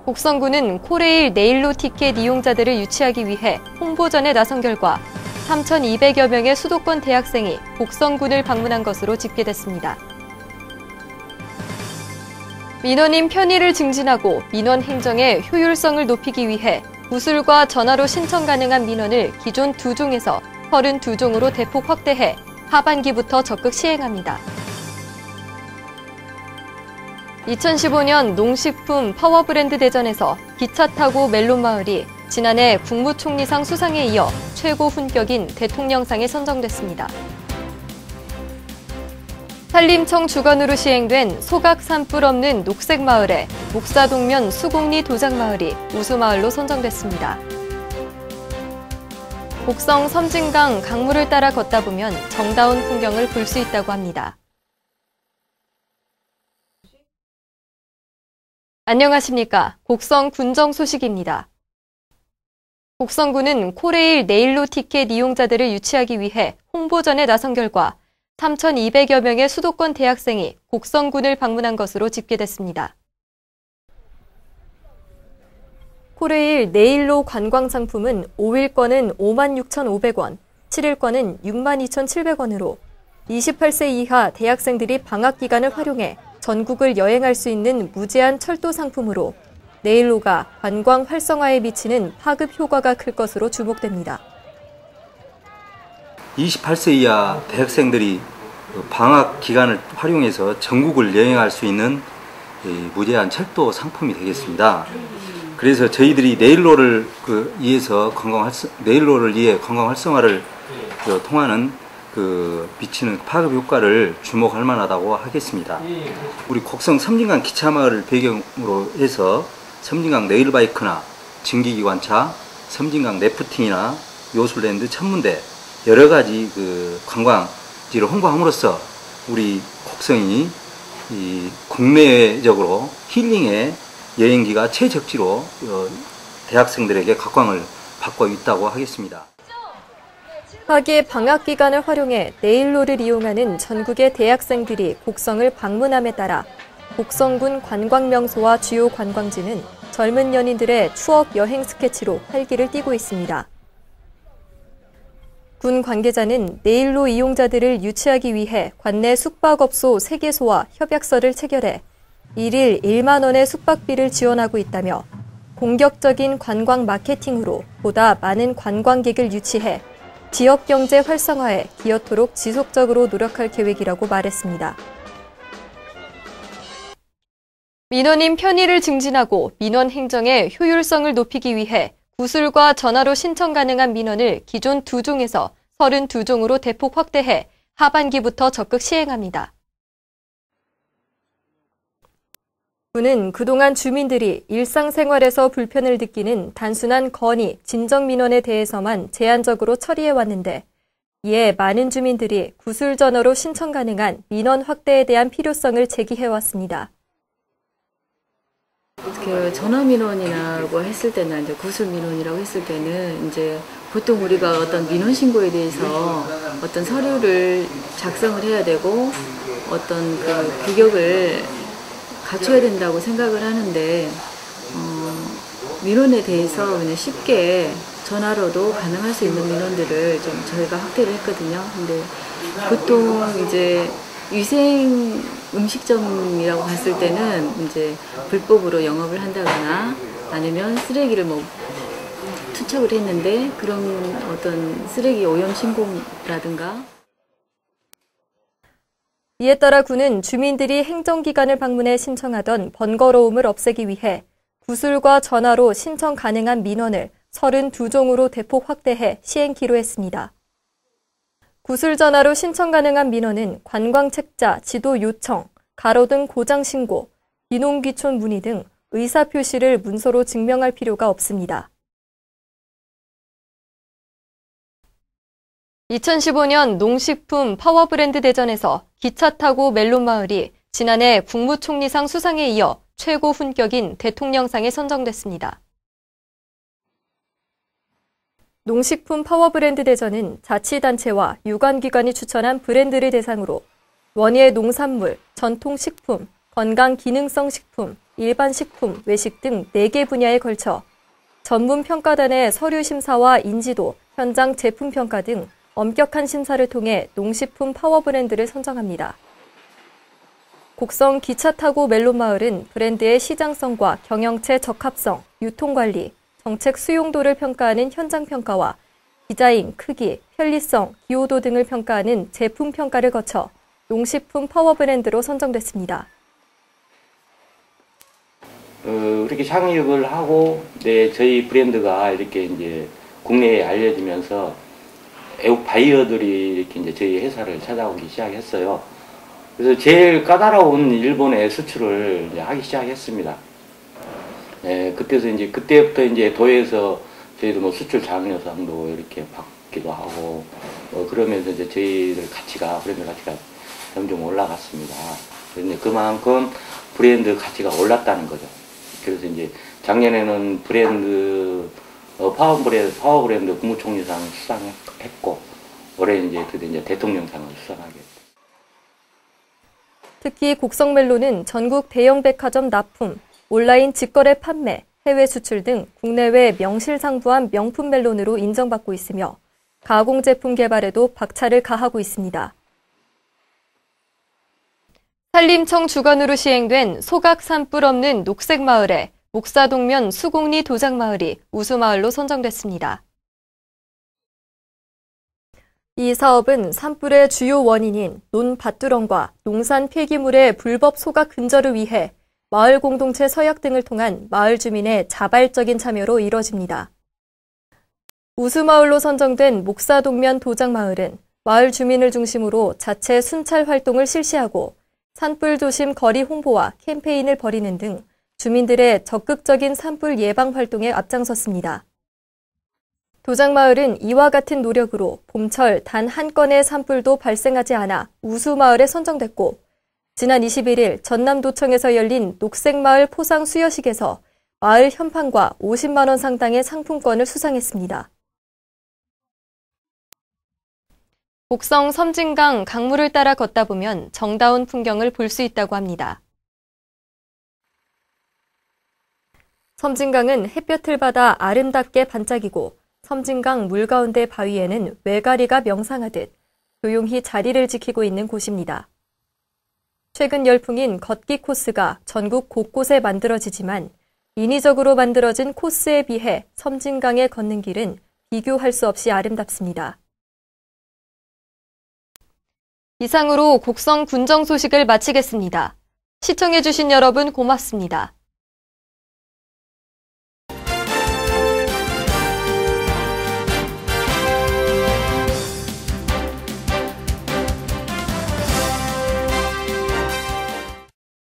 곡성군은 코레일 네일로 티켓 이용자들을 유치하기 위해 홍보전에 나선 결과 3,200여 명의 수도권 대학생이 곡성군을 방문한 것으로 집계됐습니다. 민원인 편의를 증진하고 민원 행정의 효율성을 높이기 위해 구술과 전화로 신청 가능한 민원을 기존 2종에서 32종으로 대폭 확대해 하반기부터 적극 시행합니다. 2015년 농식품 파워브랜드 대전에서 기차 타고 멜론마을이 지난해 국무총리상 수상에 이어 최고 훈격인 대통령상에 선정됐습니다. 산림청 주관으로 시행된 소각 산불 없는 녹색마을에 목사동면 수곡리 도장마을이 우수마을로 선정됐습니다. 곡성 섬진강 강물을 따라 걷다 보면 정다운 풍경을 볼 수 있다고 합니다. 안녕하십니까. 곡성 군정 소식입니다. 곡성군은 코레일 네일로 티켓 이용자들을 유치하기 위해 홍보전에 나선 결과 3,200여 명의 수도권 대학생이 곡성군을 방문한 것으로 집계됐습니다. 코레일 네일로 관광 상품은 5일권은 56,500원, 7일권은 62,700원으로 28세 이하 대학생들이 방학 기간을 활용해 전국을 여행할 수 있는 무제한 철도 상품으로 네일로가 관광 활성화에 미치는 파급 효과가 클 것으로 주목됩니다. 28세 이하 대학생들이 방학 기간을 활용해서 전국을 여행할 수 있는 무제한 철도 상품이 되겠습니다. 그래서 저희들이 네일로를 위해 관광 활성화를 통하는 미치는 파급 효과를 주목할 만하다고 하겠습니다. 우리 곡성 섬진강 기차마을을 배경으로 해서 섬진강 네일바이크나 증기기관차, 섬진강 래프팅이나 요술랜드 천문대 여러 가지 관광지를 홍보함으로써 우리 곡성이 국내적으로 힐링의 여행지가 최적지로 대학생들에게 각광을 받고 있다고 하겠습니다. 하기의 방학 기간을 활용해 네일로를 이용하는 전국의 대학생들이 곡성을 방문함에 따라 곡성군 관광명소와 주요 관광지는 젊은 연인들의 추억 여행 스케치로 활기를 띠고 있습니다. 군 관계자는 네일로 이용자들을 유치하기 위해 관내 숙박업소 3개소와 협약서를 체결해 1일 1만 원의 숙박비를 지원하고 있다며 공격적인 관광 마케팅으로 보다 많은 관광객을 유치해 지역 경제 활성화에 기여토록 지속적으로 노력할 계획이라고 말했습니다. 민원인 편의를 증진하고 민원 행정의 효율성을 높이기 위해 구술과 전화로 신청 가능한 민원을 기존 2종에서 32종으로 대폭 확대해 하반기부터 적극 시행합니다. 군은 그동안 주민들이 일상생활에서 불편을 느끼는 단순한 건의, 진정민원에 대해서만 제한적으로 처리해왔는데 이에 많은 주민들이 구술전화로 신청 가능한 민원 확대에 대한 필요성을 제기해왔습니다. 전화 민원이라고 했을 때나 이제 구술 민원이라고 했을 때는 이제 보통 우리가 어떤 민원 신고에 대해서 어떤 서류를 작성을 해야 되고 어떤 규격을 갖춰야 된다고 생각을 하는데 민원에 대해서 그냥 쉽게 전화로도 가능할 수 있는 민원들을 좀 저희가 확대를 했거든요. 근데 보통 이제 위생 음식점이라고 봤을 때는 이제 불법으로 영업을 한다거나 아니면 쓰레기를 투척을 했는데 그런 어떤 쓰레기 오염 신고라든가. 이에 따라 군은 주민들이 행정기관을 방문해 신청하던 번거로움을 없애기 위해 구술과 전화로 신청 가능한 민원을 32종으로 대폭 확대해 시행키로 했습니다. 구술 전화로 신청 가능한 민원은 관광책자, 지도 요청, 가로등 고장 신고, 귀농귀촌 문의 등 의사표시를 문서로 증명할 필요가 없습니다. 2015년 농식품 파워브랜드 대전에서 기차 타고 멜론마을이 지난해 국무총리상 수상에 이어 최고 훈격인 대통령상에 선정됐습니다. 농식품 파워브랜드 대전은 자치단체와 유관기관이 추천한 브랜드를 대상으로 원예 농산물, 전통식품, 건강기능성 식품, 일반 식품, 외식 등 4개 분야에 걸쳐 전문 평가단의 서류 심사와 인지도, 현장 제품 평가 등 엄격한 심사를 통해 농식품 파워 브랜드를 선정합니다. 곡성 기차 타고 멜론마을은 브랜드의 시장성과 경영체 적합성, 유통관리, 정책 수용도를 평가하는 현장 평가와 디자인, 크기, 편리성, 기호도 등을 평가하는 제품 평가를 거쳐 농식품 파워 브랜드로 선정됐습니다. 이렇게 창립을 하고, 저희 브랜드가 이렇게 이제 국내에 알려지면서 외국 바이어들이 이렇게 이제 저희 회사를 찾아오기 시작했어요. 그래서 제일 까다로운 일본의 수출을 이제 하기 시작했습니다. 그때부터 이제 도에서 저희도 뭐 수출 장려상도 이렇게 받기도 하고, 그러면서 이제 저희들 가치가, 브랜드 가치가 점점 올라갔습니다. 그런데 그만큼 브랜드 가치가 올랐다는 거죠. 그래서 이제 작년에는 파워 브랜드 국무총리상 수상했고, 올해 이제 드디어 이제 대통령상을 수상하게 됐습니다. 특히 곡성멜론은 전국 대형 백화점 납품, 온라인 직거래 판매, 해외 수출 등 국내외 명실상부한 명품 멜론으로 인정받고 있으며 가공 제품 개발에도 박차를 가하고 있습니다. 산림청 주관으로 시행된 소각 산불 없는 녹색마을에 목사동면 수곡리 도장마을이 우수마을로 선정됐습니다. 이 사업은 산불의 주요 원인인 논밭두렁과 농산 폐기물의 불법 소각 근절을 위해 마을 공동체 서약 등을 통한 마을 주민의 자발적인 참여로 이뤄집니다. 우수마을로 선정된 목사동면 도장마을은 마을 주민을 중심으로 자체 순찰 활동을 실시하고 산불 조심 거리 홍보와 캠페인을 벌이는 등 주민들의 적극적인 산불 예방 활동에 앞장섰습니다. 도장마을은 이와 같은 노력으로 봄철 단 한 건의 산불도 발생하지 않아 우수마을에 선정됐고, 지난 21일 전남도청에서 열린 녹색마을 포상 수여식에서 마을 현판과 50만 원 상당의 상품권을 수상했습니다. 곡성 섬진강 강물을 따라 걷다 보면 정다운 풍경을 볼 수 있다고 합니다. 섬진강은 햇볕을 받아 아름답게 반짝이고 섬진강 물 가운데 바위에는 외가리가 명상하듯 조용히 자리를 지키고 있는 곳입니다. 최근 열풍인 걷기 코스가 전국 곳곳에 만들어지지만 인위적으로 만들어진 코스에 비해 섬진강에 걷는 길은 비교할 수 없이 아름답습니다. 이상으로 곡성 군정 소식을 마치겠습니다. 시청해주신 여러분 고맙습니다.